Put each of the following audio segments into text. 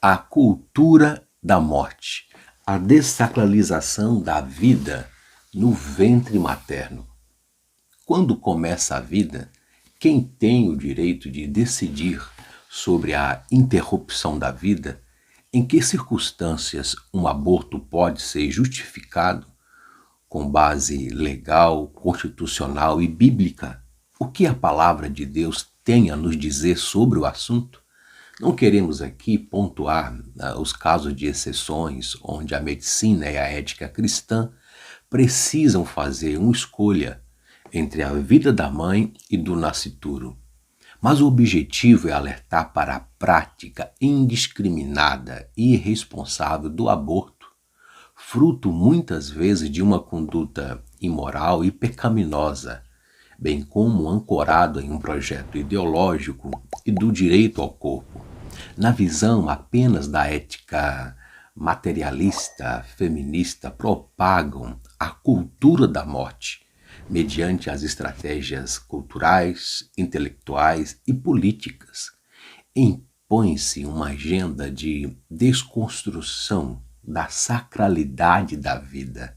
A cultura da morte, a dessacralização da vida no ventre materno. Quando começa a vida, quem tem o direito de decidir sobre a interrupção da vida, em que circunstâncias um aborto pode ser justificado, com base legal, constitucional e bíblica, o que a palavra de Deus tem a nos dizer sobre o assunto? Não queremos aqui pontuar os casos de exceções onde a medicina e a ética cristã precisam fazer uma escolha entre a vida da mãe e do nascituro. Mas o objetivo é alertar para a prática indiscriminada e irresponsável do aborto, fruto muitas vezes de uma conduta imoral e pecaminosa, bem como ancorado em um projeto ideológico e do direito ao corpo, na visão apenas da ética materialista, feminista, propagam a cultura da morte, mediante as estratégias culturais, intelectuais e políticas. Impõe-se uma agenda de desconstrução da sacralidade da vida,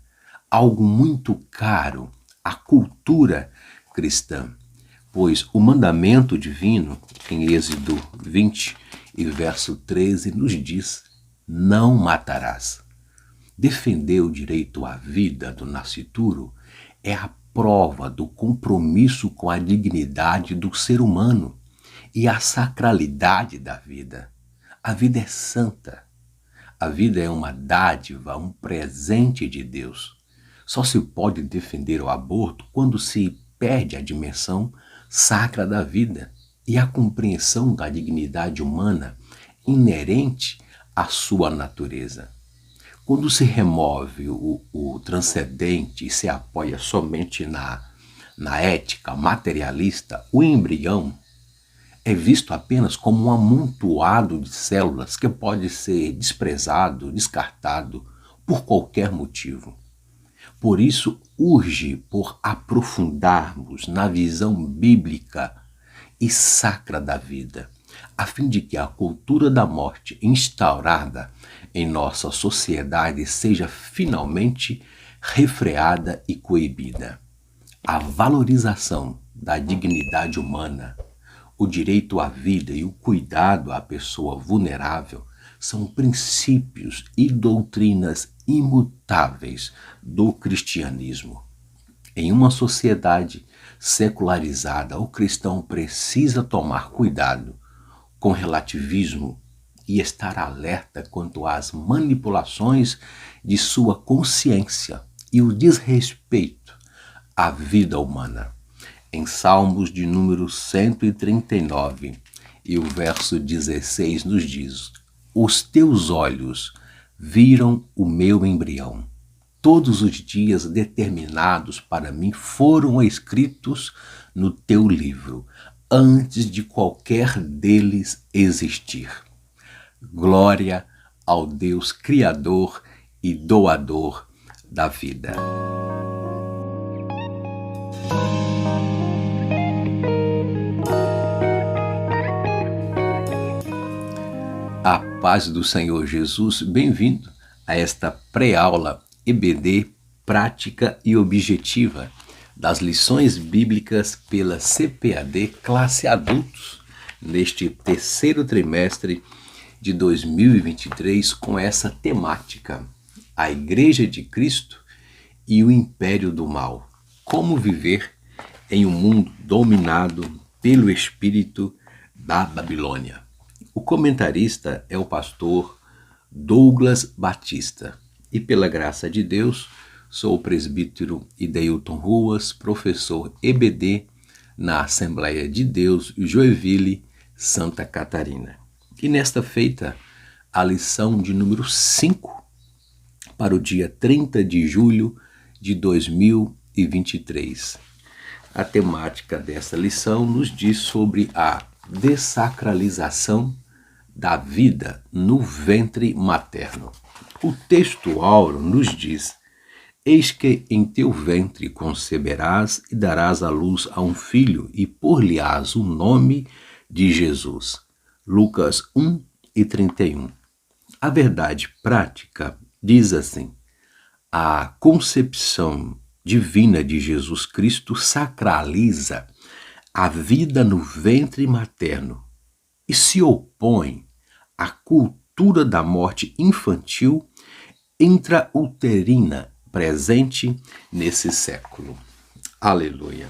algo muito caro à cultura cristã, pois o mandamento divino, em Êxodo 20 e verso 13, nos diz: não matarás. Defender o direito à vida do nascituro é a prova do compromisso com a dignidade do ser humano e a sacralidade da vida. A vida é santa. A vida é uma dádiva, um presente de Deus. Só se pode defender o aborto quando se perde a dimensão sacra da vida e a compreensão da dignidade humana inerente à sua natureza. Quando se remove o transcendente e se apoia somente na ética materialista, o embrião é visto apenas como um amontoado de células que pode ser desprezado, descartado por qualquer motivo. Por isso, urge por aprofundarmos na visão bíblica e sacra da vida, a fim de que a cultura da morte instaurada em nossa sociedade seja finalmente refreada e coibida. A valorização da dignidade humana, o direito à vida e o cuidado à pessoa vulnerável são princípios e doutrinas imutáveis do cristianismo. Em uma sociedade secularizada, o cristão precisa tomar cuidado com relativismo e estar alerta quanto às manipulações de sua consciência e o desrespeito à vida humana. Em Salmos de número 139 e o verso 16 nos diz: os teus olhos viram o meu embrião. Todos os dias determinados para mim foram escritos no teu livro, antes de qualquer deles existir. Glória ao Deus Criador e doador da vida. A paz do Senhor Jesus, bem-vindo a esta pré-aula EBD prática e objetiva das lições bíblicas pela CPAD Classe Adultos, neste terceiro trimestre de 2023, com essa temática: a Igreja de Cristo e o Império do Mal. Como viver em um mundo dominado pelo espírito da Babilônia. O comentarista é o pastor Douglas Batista e, pela graça de Deus, sou o presbítero Ideilton Ruas, professor EBD na Assembleia de Deus, Joinville, Santa Catarina. E nesta feita, a lição de número 5 para o dia 30 de julho de 2023. A temática dessa lição nos diz sobre a dessacralização da vida no ventre materno. O texto áureo nos diz: eis que em teu ventre conceberás e darás à luz a um filho, e por-lhe-ás o nome de Jesus. Lucas 1 e 31. A verdade prática diz assim: a concepção divina de Jesus Cristo sacraliza a vida no ventre materno e se opõe à cultura da morte infantil intrauterina presente nesse século. Aleluia.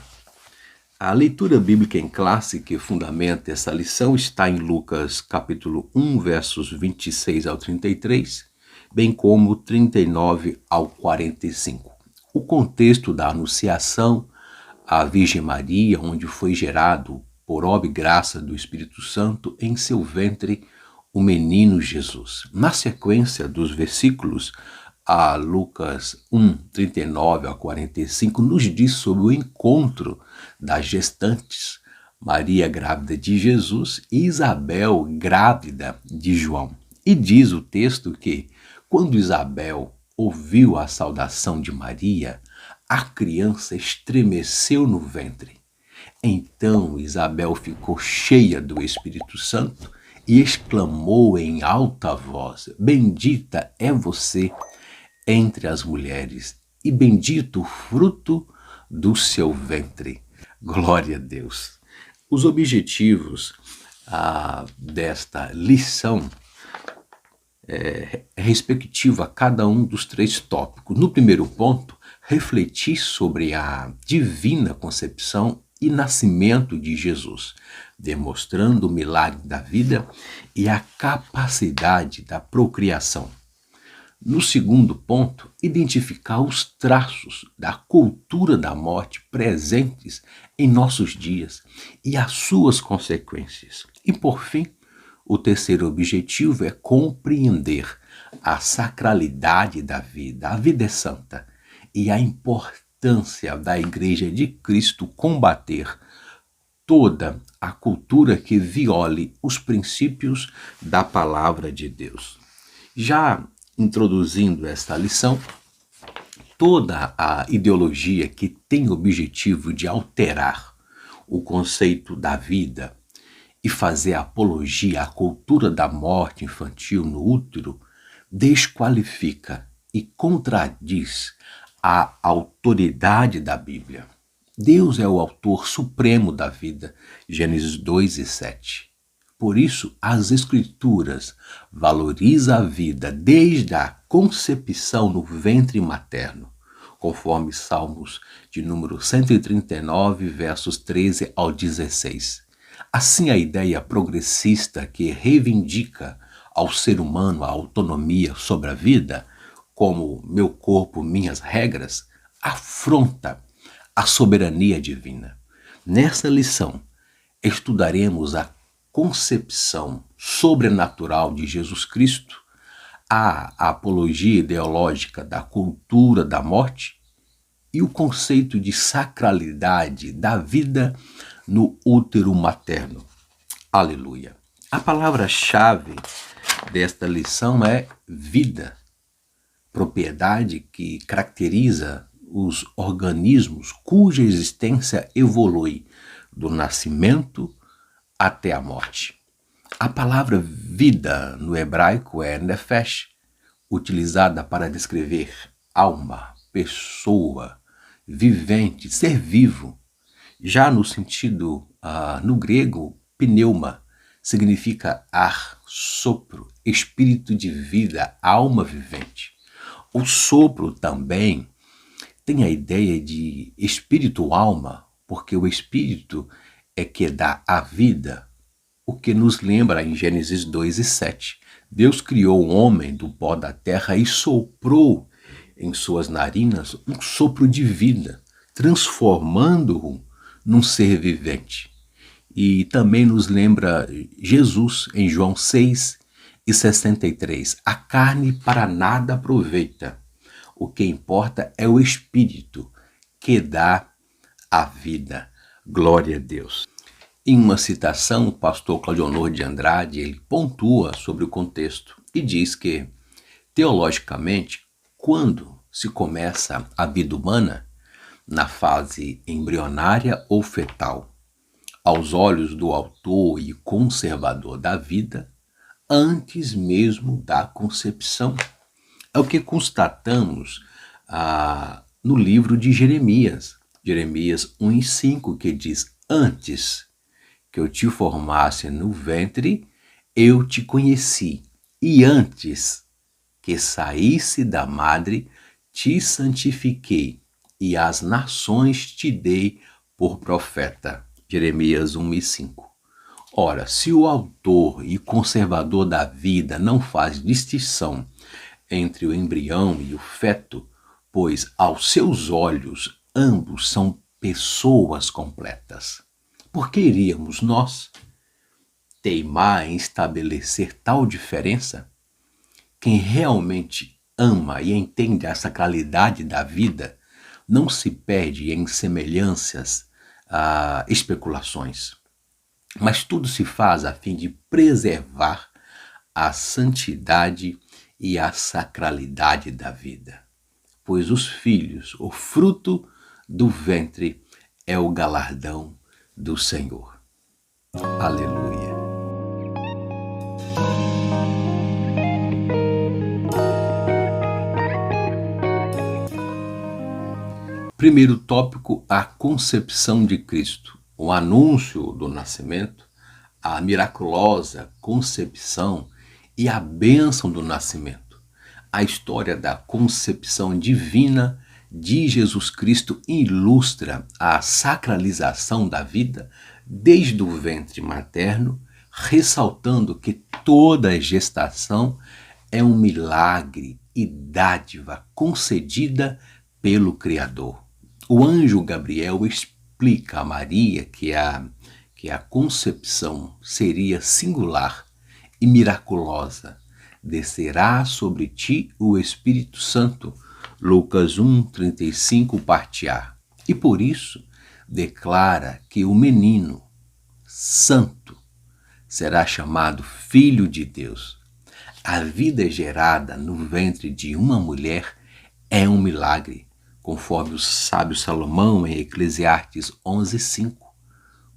A leitura bíblica em classe que fundamenta essa lição está em Lucas capítulo 1, versos 26 ao 33, bem como 39 ao 45. O contexto da anunciação à Virgem Maria, onde foi gerado, por obra e graça do Espírito Santo, em seu ventre o menino Jesus. Na sequência dos versículos, a Lucas 1, 39 a 45, nos diz sobre o encontro das gestantes, Maria grávida de Jesus e Isabel grávida de João. E diz o texto que, quando Isabel ouviu a saudação de Maria, a criança estremeceu no ventre. Então Isabel ficou cheia do Espírito Santo e exclamou em alta voz: Bendita é você entre as mulheres, e bendito o fruto do seu ventre. Glória a Deus. Os objetivos desta lição respectivo a cada um dos três tópicos. No primeiro ponto, refletir sobre a divina concepção e nascimento de Jesus, demonstrando o milagre da vida e a capacidade da procriação. No segundo ponto, identificar os traços da cultura da morte presentes em nossos dias e as suas consequências. E, por fim, o terceiro objetivo é compreender a sacralidade da vida. A vida é santa e a importância da Igreja de Cristo combater toda a cultura que viole os princípios da palavra de Deus. Já introduzindo esta lição, toda a ideologia que tem o objetivo de alterar o conceito da vida e fazer apologia à cultura da morte infantil no útero desqualifica e contradiz a autoridade da Bíblia. Deus é o autor supremo da vida, Gênesis 2 e 7. Por isso, as Escrituras valorizam a vida desde a concepção no ventre materno, conforme Salmos de número 139, versos 13 ao 16. Assim, a ideia progressista que reivindica ao ser humano a autonomia sobre a vida, como meu corpo, minhas regras, afronta a soberania divina. Nessa lição, estudaremos a concepção sobrenatural de Jesus Cristo, a apologia ideológica da cultura da morte e o conceito de sacralidade da vida no útero materno. Aleluia. A palavra-chave desta lição é vida, propriedade que caracteriza os organismos cuja existência evolui do nascimento até a morte. A palavra vida no hebraico é nefesh, utilizada para descrever alma, pessoa, vivente, ser vivo. Já no sentido, no grego, pneuma, significa ar, sopro, espírito de vida, alma vivente. O sopro também tem a ideia de espírito-alma, porque o espírito é que dá a vida, o que nos lembra em Gênesis 2 e 7. Deus criou o homem do pó da terra e soprou em suas narinas um sopro de vida, transformando-o num ser vivente. E também nos lembra Jesus em João 6 e 63. A carne para nada aproveita. O que importa é o Espírito que dá a vida. Glória a Deus. Em uma citação, o pastor Claudionor de Andrade, ele pontua sobre o contexto e diz que, teologicamente, quando se começa a vida humana, na fase embrionária ou fetal, aos olhos do autor e conservador da vida, antes mesmo da concepção. É o que constatamos no livro de Jeremias, Jeremias 1:5, que diz: Antes que eu te formasse no ventre, eu te conheci, e antes que saísse da madre, te santifiquei, e às nações te dei por profeta. Jeremias 1:5. Ora, se o autor e conservador da vida não faz distinção entre o embrião e o feto, pois aos seus olhos ambos são pessoas completas, por que iríamos nós teimar em estabelecer tal diferença? Quem realmente ama e entende a sacralidade da vida não se perde em semelhanças a especulações, mas tudo se faz a fim de preservar a santidade e a sacralidade da vida. Pois os filhos, o fruto do ventre, é o galardão do Senhor. Aleluia. Primeiro tópico, a concepção de Cristo. O anúncio do nascimento, a miraculosa concepção e a bênção do nascimento. A história da concepção divina de Jesus Cristo ilustra a sacralização da vida desde o ventre materno, ressaltando que toda gestação é um milagre e dádiva concedida pelo Criador. O anjo Gabriel explica a Maria que a concepção seria singular e miraculosa. Descerá sobre ti o Espírito Santo. Lucas 1:35, parte A. E por isso declara que o menino santo será chamado Filho de Deus. A vida gerada no ventre de uma mulher é um milagre, conforme o sábio Salomão em Eclesiastes 11:5,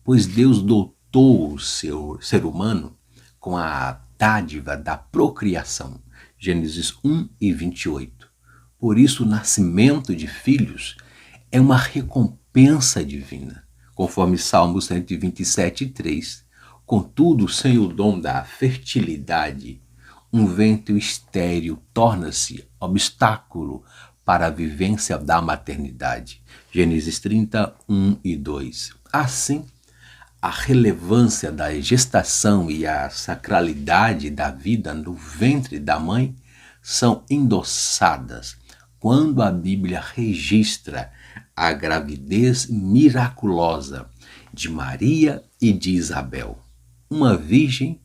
pois Deus dotou o seu ser humano com a dádiva da procriação. Gênesis 1:28. Por isso, o nascimento de filhos é uma recompensa divina, conforme Salmo 127:3. Contudo, sem o dom da fertilidade, um ventre estéril torna-se obstáculo para a vivência da maternidade. Gênesis 30:1 e 2. Assim, a relevância da gestação e a sacralidade da vida no ventre da mãe são endossadas quando a Bíblia registra a gravidez miraculosa de Maria e de Isabel, uma virgem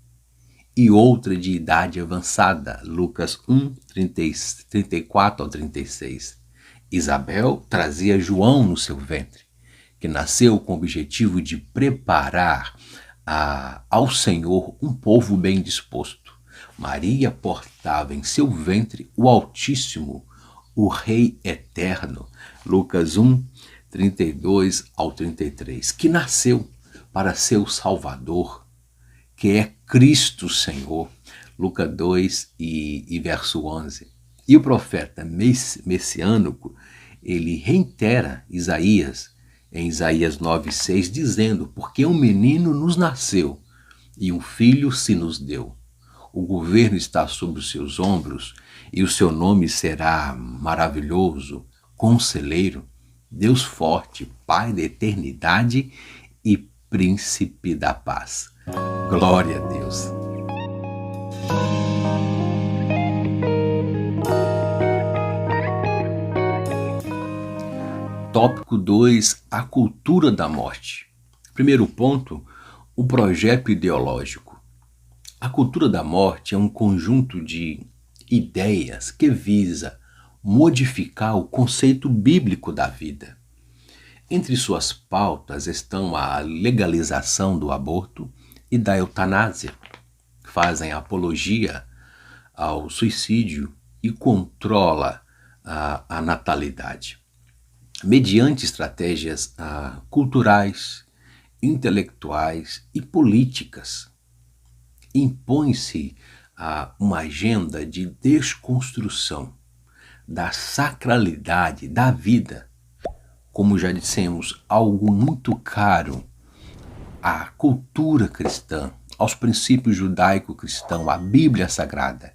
e outra de idade avançada, Lucas 1:34-36. Isabel trazia João no seu ventre, que nasceu com o objetivo de preparar ao Senhor um povo bem disposto. Maria portava em seu ventre o Altíssimo, o Rei Eterno, Lucas 1:32-33, que nasceu para ser o Salvador, que é Cristo Senhor, Lucas 2 e verso 11. E o profeta messiânico, ele reitera Isaías, em Isaías 9:6, dizendo: porque um menino nos nasceu e um filho se nos deu. O governo está sobre os seus ombros e o seu nome será maravilhoso, conselheiro, Deus forte, Pai da eternidade e príncipe da paz. Glória a Deus. Tópico 2, a cultura da morte. Primeiro ponto, o projeto ideológico. A cultura da morte é um conjunto de ideias que visa modificar o conceito bíblico da vida. Entre suas pautas estão a legalização do aborto e da eutanásia, que fazem apologia ao suicídio e controla a natalidade. Mediante estratégias culturais, intelectuais e políticas, impõe-se uma agenda de desconstrução da sacralidade da vida, como já dissemos, algo muito caro à cultura cristã, aos princípios judaico-cristãos, à Bíblia Sagrada.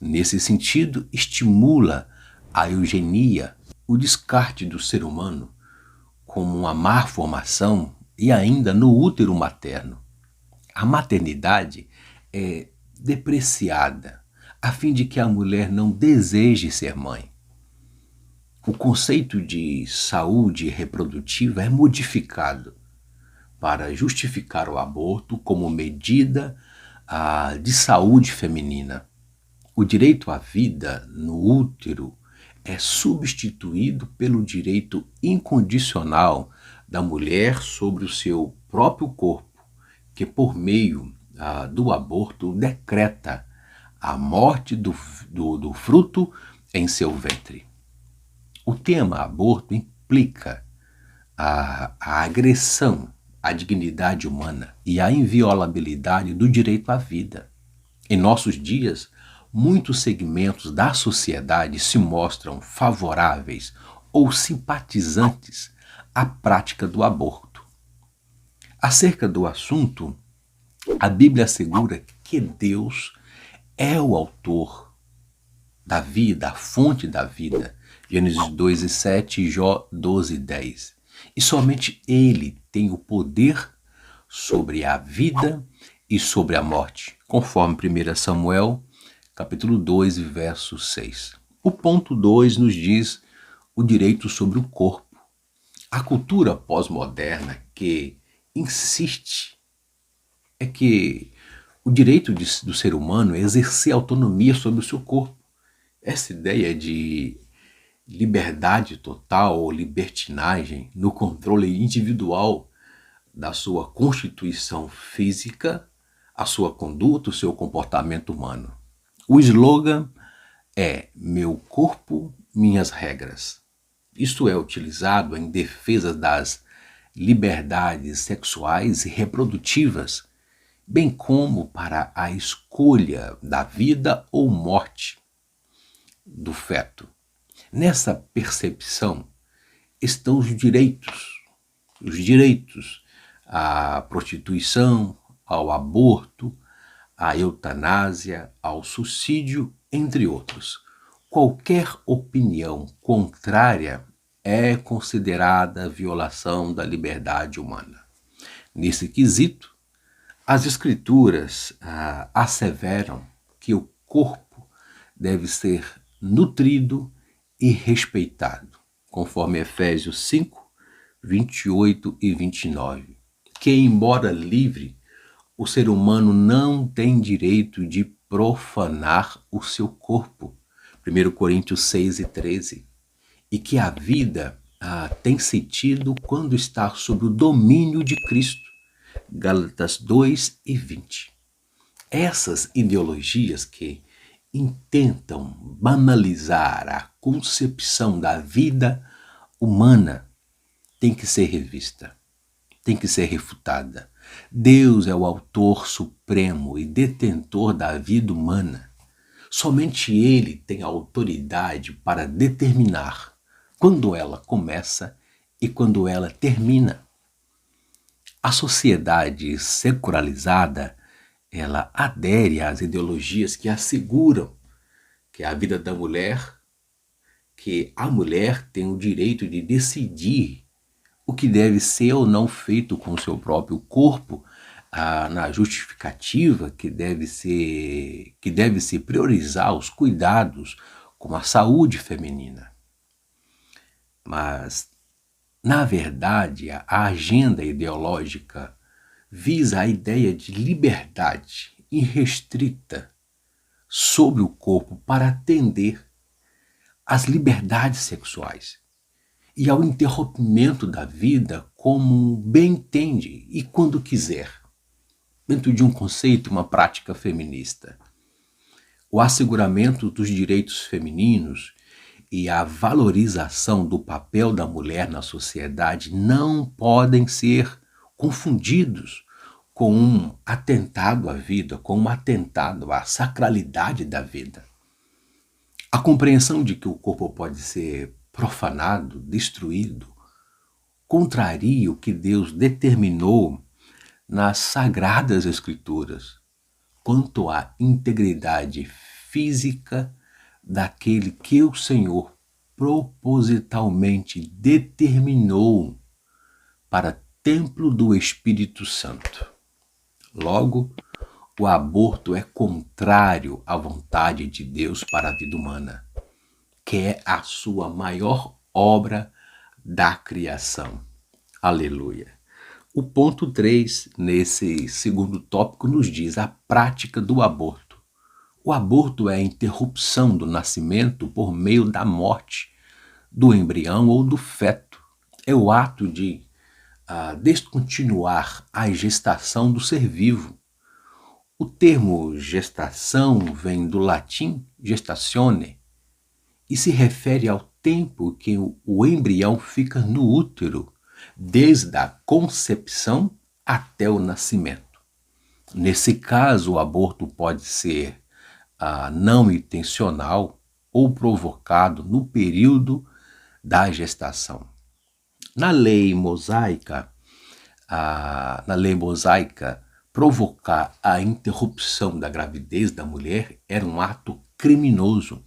Nesse sentido, estimula a eugenia, o descarte do ser humano como uma má formação e ainda no útero materno. A maternidade é depreciada a fim de que a mulher não deseje ser mãe. O conceito de saúde reprodutiva é modificado para justificar o aborto como medida de saúde feminina. O direito à vida no útero é substituído pelo direito incondicional da mulher sobre o seu próprio corpo, que por meio do aborto decreta a morte do fruto em seu ventre. O tema aborto implica a agressão à dignidade humana e à inviolabilidade do direito à vida. Em nossos dias, muitos segmentos da sociedade se mostram favoráveis ou simpatizantes à prática do aborto. Acerca do assunto, a Bíblia assegura que Deus é o autor da vida, a fonte da vida. Gênesis 2:7 e Jó 12:10. E somente Ele tem o poder sobre a vida e sobre a morte, conforme 1 Samuel, capítulo 2, verso 6. O ponto 2 nos diz o direito sobre o corpo. A cultura pós-moderna que insiste é que o direito do ser humano é exercer autonomia sobre o seu corpo. Essa ideia de liberdade total ou libertinagem no controle individual da sua constituição física, a sua conduta, o seu comportamento humano. O slogan é meu corpo, minhas regras. Isto é utilizado em defesa das liberdades sexuais e reprodutivas, bem como para a escolha da vida ou morte do feto. Nessa percepção estão os direitos à prostituição, ao aborto, à eutanásia, ao suicídio, entre outros. Qualquer opinião contrária é considerada violação da liberdade humana. Nesse quesito, as Escrituras asseveram que o corpo deve ser nutrido e respeitado, conforme Efésios 5, 28 e 29, que embora livre, o ser humano não tem direito de profanar o seu corpo, 1 Coríntios 6 e 13, e que a vida tem sentido quando está sob o domínio de Cristo, Gálatas 2 e 20. Essas ideologias que intentam banalizar a concepção da vida humana tem que ser revista, tem que ser refutada. Deus é o autor supremo e detentor da vida humana. Somente Ele tem autoridade para determinar quando ela começa e quando ela termina. A sociedade secularizada, ela adere às ideologias que asseguram que a vida da mulher, que a mulher tem o direito de decidir o que deve ser ou não feito com o seu próprio corpo, na justificativa que deve se priorizar os cuidados com a saúde feminina. Mas, na verdade, a agenda ideológica visa a ideia de liberdade irrestrita sobre o corpo para atender às liberdades sexuais e ao interrompimento da vida como bem entende e quando quiser, dentro de um conceito, uma prática feminista. O asseguramento dos direitos femininos e a valorização do papel da mulher na sociedade não podem ser confundidos com um atentado à vida, com um atentado à sacralidade da vida. A compreensão de que o corpo pode ser profanado, destruído, contraria o que Deus determinou nas Sagradas Escrituras quanto à integridade física daquele que o Senhor propositalmente determinou para templo do Espírito Santo. Logo, o aborto é contrário à vontade de Deus para a vida humana, que é a sua maior obra da criação. Aleluia. O ponto 3, nesse segundo tópico, nos diz a prática do aborto. O aborto é a interrupção do nascimento por meio da morte do embrião ou do feto. É o ato de descontinuar a gestação do ser vivo. O termo gestação vem do latim gestatione e se refere ao tempo que o embrião fica no útero, desde a concepção até o nascimento. Nesse caso, o aborto pode ser não intencional ou provocado no período da gestação. Na lei mosaica, provocar a interrupção da gravidez da mulher era um ato criminoso.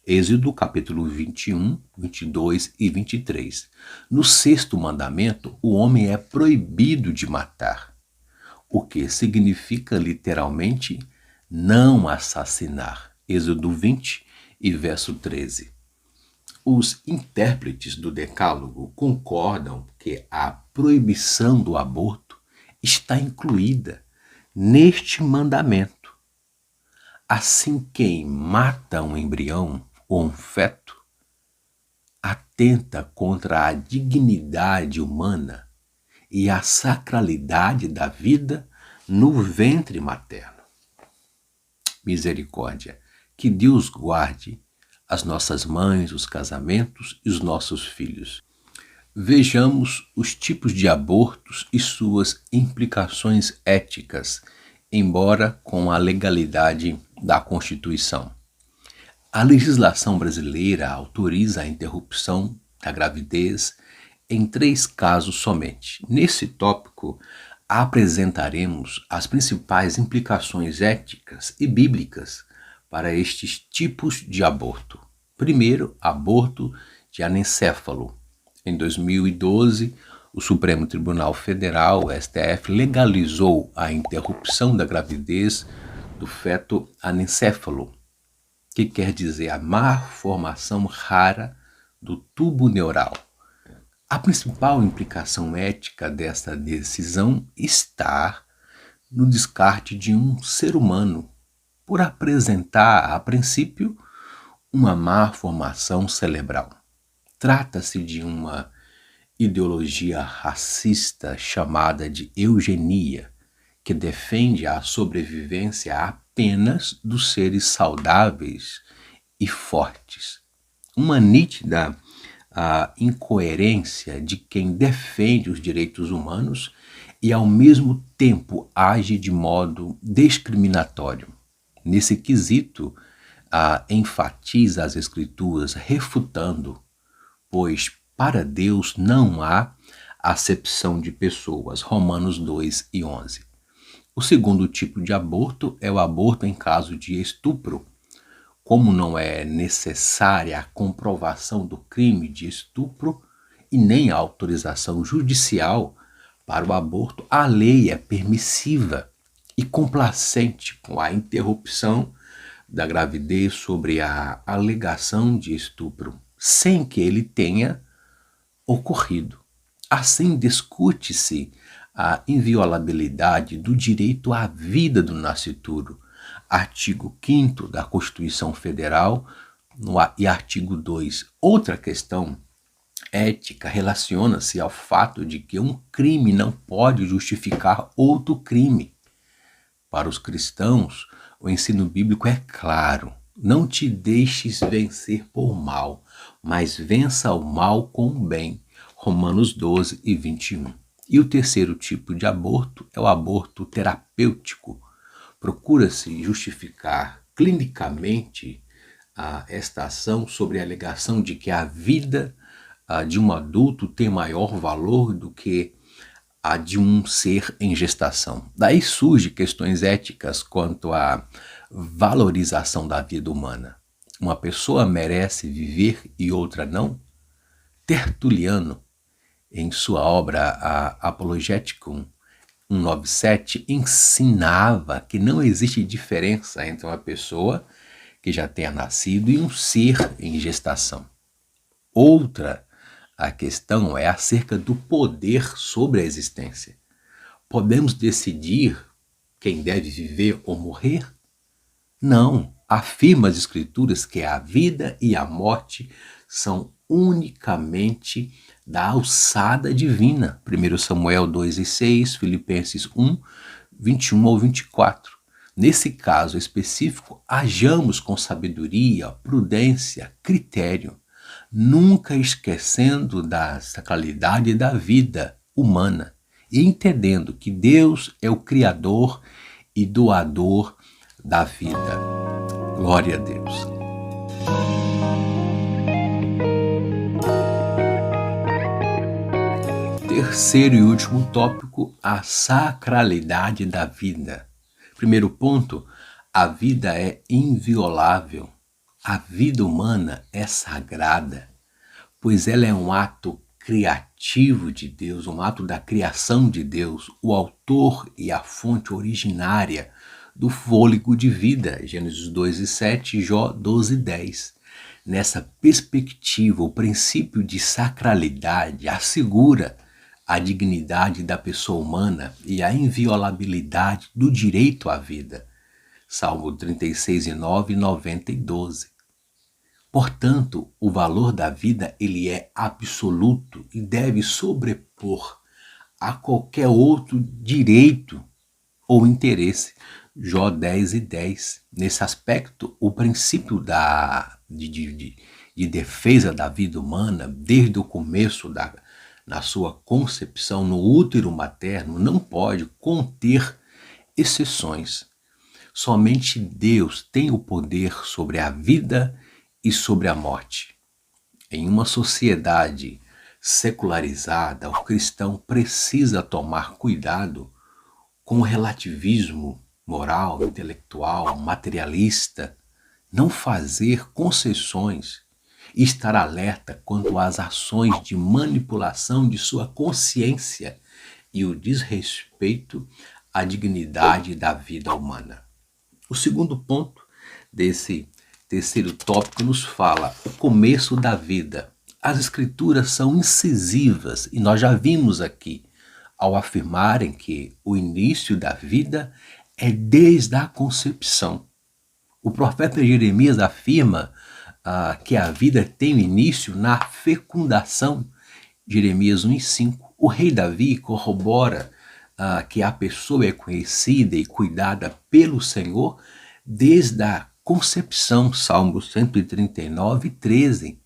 Êxodo capítulo 21, 22 e 23. No sexto mandamento, o homem é proibido de matar, o que significa literalmente não assassinar. Êxodo 20 e verso 13. Os intérpretes do Decálogo concordam que a proibição do aborto está incluída neste mandamento. Assim, quem mata um embrião ou um feto atenta contra a dignidade humana e a sacralidade da vida no ventre materno. Misericórdia, que Deus guarde as nossas mães, os casamentos e os nossos filhos. Vejamos os tipos de abortos e suas implicações éticas, embora com a legalidade da Constituição. A legislação brasileira autoriza a interrupção da gravidez em 3 casos somente. Nesse tópico, apresentaremos as principais implicações éticas e bíblicas para estes tipos de aborto. Primeiro, aborto de anencéfalo. Em 2012, o Supremo Tribunal Federal, o STF, legalizou a interrupção da gravidez do feto anencéfalo, que quer dizer a malformação rara do tubo neural. A principal implicação ética dessa decisão está no descarte de um ser humano por apresentar, a princípio, uma malformação cerebral. Trata-se de uma ideologia racista chamada de eugenia, que defende a sobrevivência apenas dos seres saudáveis e fortes. Uma nítida incoerência de quem defende os direitos humanos e, ao mesmo tempo, age de modo discriminatório. Nesse quesito, enfatiza as Escrituras, refutando, pois para Deus não há acepção de pessoas. Romanos 2 e 11. O segundo tipo de aborto é o aborto em caso de estupro. Como não é necessária a comprovação do crime de estupro e nem a autorização judicial para o aborto, a lei é permissiva e complacente com a interrupção da gravidez sobre a alegação de estupro, sem que ele tenha ocorrido. Assim, discute-se a inviolabilidade do direito à vida do nascituro, artigo 5º da Constituição Federal e artigo 2. Outra questão ética relaciona-se ao fato de que um crime não pode justificar outro crime. Para os cristãos, o ensino bíblico é claro: não te deixes vencer por mal, mas vença o mal com o bem. Romanos 12 e 21. E o terceiro tipo de aborto é o aborto terapêutico. Procura-se justificar clinicamente esta ação sobre a alegação de que a vida de um adulto tem maior valor do que a de um ser em gestação. Daí surgem questões éticas quanto à valorização da vida humana. Uma pessoa merece viver e outra não? Tertuliano, em sua obra Apologeticum 197, ensinava que não existe diferença entre uma pessoa que já tenha nascido e um ser em gestação. Outra a questão é acerca do poder sobre a existência. Podemos decidir quem deve viver ou morrer? Não. Afirma as Escrituras que a vida e a morte são unicamente da alçada divina. 1 Samuel 2:6, Filipenses 1, 21 ao 24. Nesse caso específico, hajamos com sabedoria, prudência, critério, nunca esquecendo da sacralidade da vida humana e entendendo que Deus é o Criador e doador da vida. Glória a Deus. Terceiro e último tópico, a sacralidade da vida. Primeiro ponto, a vida é inviolável. A vida humana é sagrada, pois ela é um ato criativo de Deus, um ato da criação de Deus, o autor e a fonte originária do fôlego de vida, Gênesis 2:7, Jó 12:10. Nessa perspectiva, o princípio de sacralidade assegura a dignidade da pessoa humana e a inviolabilidade do direito à vida. Salmo 36:9, 90 e 12. Portanto, o valor da vida ele é absoluto e deve sobrepor a qualquer outro direito ou interesse. Jó 10:10. Nesse aspecto, o princípio de defesa da vida humana, desde o começo na sua concepção no útero materno, não pode conter exceções. Somente Deus tem o poder sobre a vida e sobre a morte. Em uma sociedade secularizada, o cristão precisa tomar cuidado com o relativismo moral, intelectual, materialista, não fazer concessões e estar alerta quanto às ações de manipulação de sua consciência e o desrespeito à dignidade da vida humana. O segundo ponto desse terceiro tópico nos fala o começo da vida. As Escrituras são incisivas e nós já vimos aqui ao afirmarem que o início da vida é desde a concepção. O profeta Jeremias afirma que a vida tem início na fecundação, Jeremias 1:5. O rei Davi corrobora que a pessoa é conhecida e cuidada pelo Senhor desde a concepção, Salmo 139:13.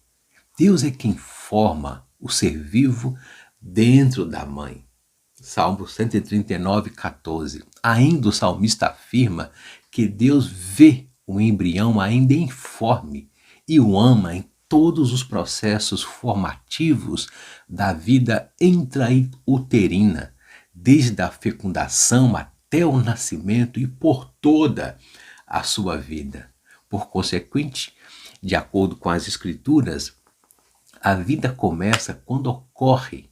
Deus é quem forma o ser vivo dentro da mãe. Salmo 139:14. Ainda o salmista afirma que Deus vê o embrião ainda informe e o ama em todos os processos formativos da vida intrauterina, desde a fecundação até o nascimento e por toda a sua vida. Por consequente, de acordo com as Escrituras, a vida começa quando ocorre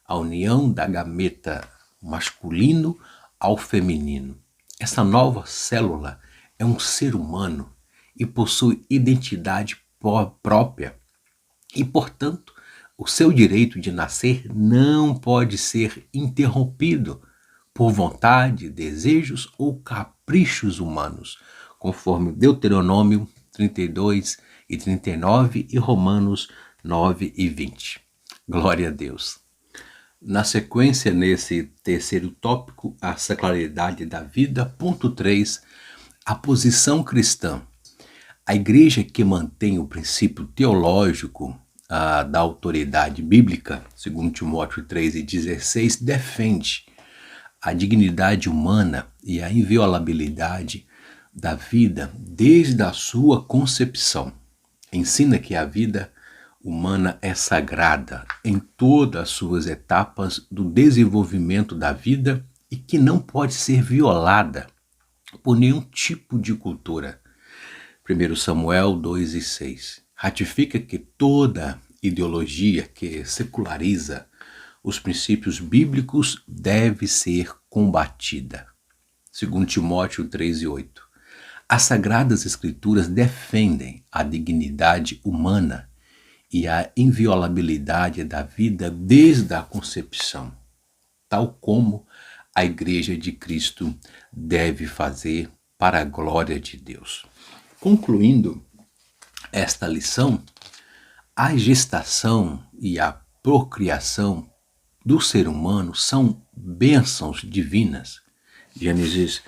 a união da gameta masculino ao feminino. Essa nova célula é um ser humano e possui identidade própria e, portanto, o seu direito de nascer não pode ser interrompido por vontade, desejos ou caprichos humanos, conforme Deuteronômio 32:39 e Romanos 9:20. Glória a Deus. Na sequência, nesse terceiro tópico, a sacralidade da vida, ponto 3, a posição cristã. A igreja que mantém o princípio teológico da autoridade bíblica, segundo Timóteo 3,16, defende a dignidade humana e a inviolabilidade da vida desde a sua concepção. Ensina que a vida humana é sagrada em todas as suas etapas do desenvolvimento da vida e que não pode ser violada por nenhum tipo de cultura. 1 Samuel 2,6 ratifica que toda ideologia que seculariza os princípios bíblicos deve ser combatida. 2 Timóteo 3,8 As Sagradas Escrituras defendem a dignidade humana e a inviolabilidade da vida desde a concepção, tal como a Igreja de Cristo deve fazer para a glória de Deus. Concluindo esta lição, a gestação e a procriação do ser humano são bênçãos divinas. Gênesis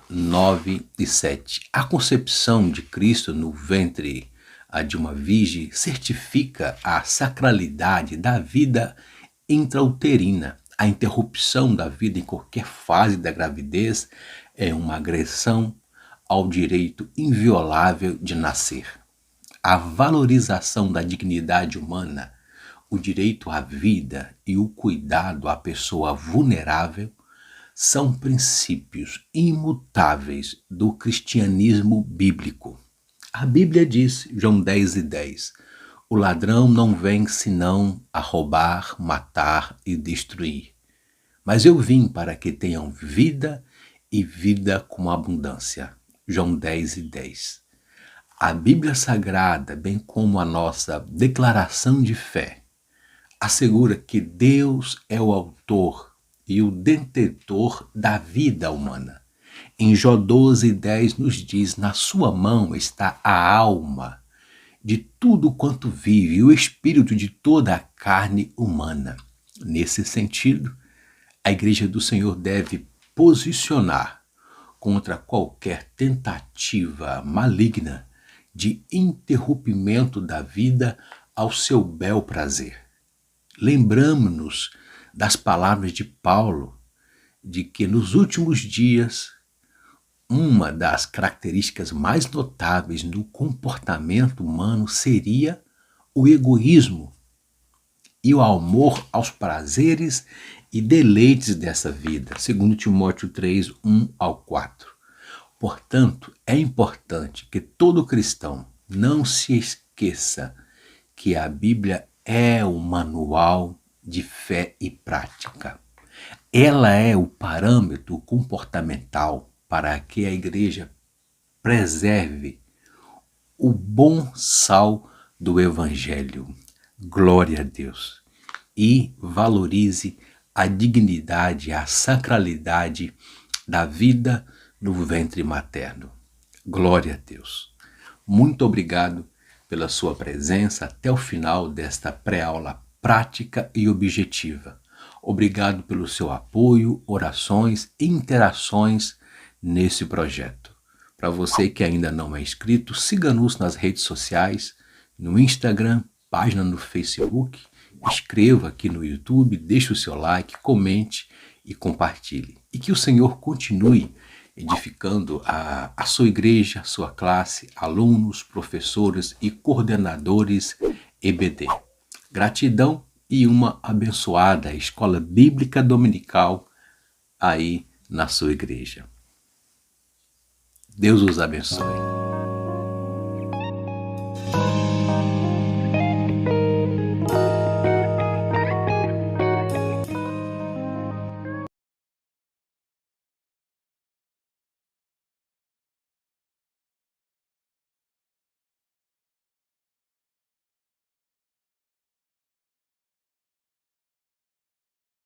9:7. A concepção de Cristo no ventre de uma virgem certifica a sacralidade da vida intrauterina. A interrupção da vida em qualquer fase da gravidez é uma agressão ao direito inviolável de nascer. A valorização da dignidade humana, o direito à vida e o cuidado à pessoa vulnerável são princípios imutáveis do cristianismo bíblico. A Bíblia diz, João 10:10, o ladrão não vem senão a roubar, matar e destruir. Mas eu vim para que tenham vida e vida com abundância. João 10:10. A Bíblia Sagrada, bem como a nossa declaração de fé, assegura que Deus é o autor e o detentor da vida humana. Em Jó 12:10 nos diz, na sua mão está a alma de tudo quanto vive e o espírito de toda a carne humana. Nesse sentido, a Igreja do Senhor deve posicionar contra qualquer tentativa maligna de interrompimento da vida ao seu bel prazer. Lembramos-nos das palavras de Paulo, de que nos últimos dias, uma das características mais notáveis no comportamento humano seria o egoísmo e o amor aos prazeres e deleites dessa vida, segundo Timóteo 3:1-4. Portanto, é importante que todo cristão não se esqueça que a Bíblia é o manual de fé e prática. Ela é o parâmetro comportamental para que a igreja preserve o bom sal do Evangelho. Glória a Deus. E valorize a dignidade, a sacralidade da vida no ventre materno. Glória a Deus. Muito obrigado pela sua presença até o final desta pré-aula prática e objetiva. Obrigado pelo seu apoio, orações e interações nesse projeto. Para você que ainda não é inscrito, siga-nos nas redes sociais, no Instagram, página no Facebook, inscreva aqui no YouTube, deixe o seu like, comente e compartilhe. E que o Senhor continue edificando a sua igreja, a sua classe, alunos, professores e coordenadores EBD. Gratidão e uma abençoada escola bíblica dominical aí na sua igreja. Deus os abençoe.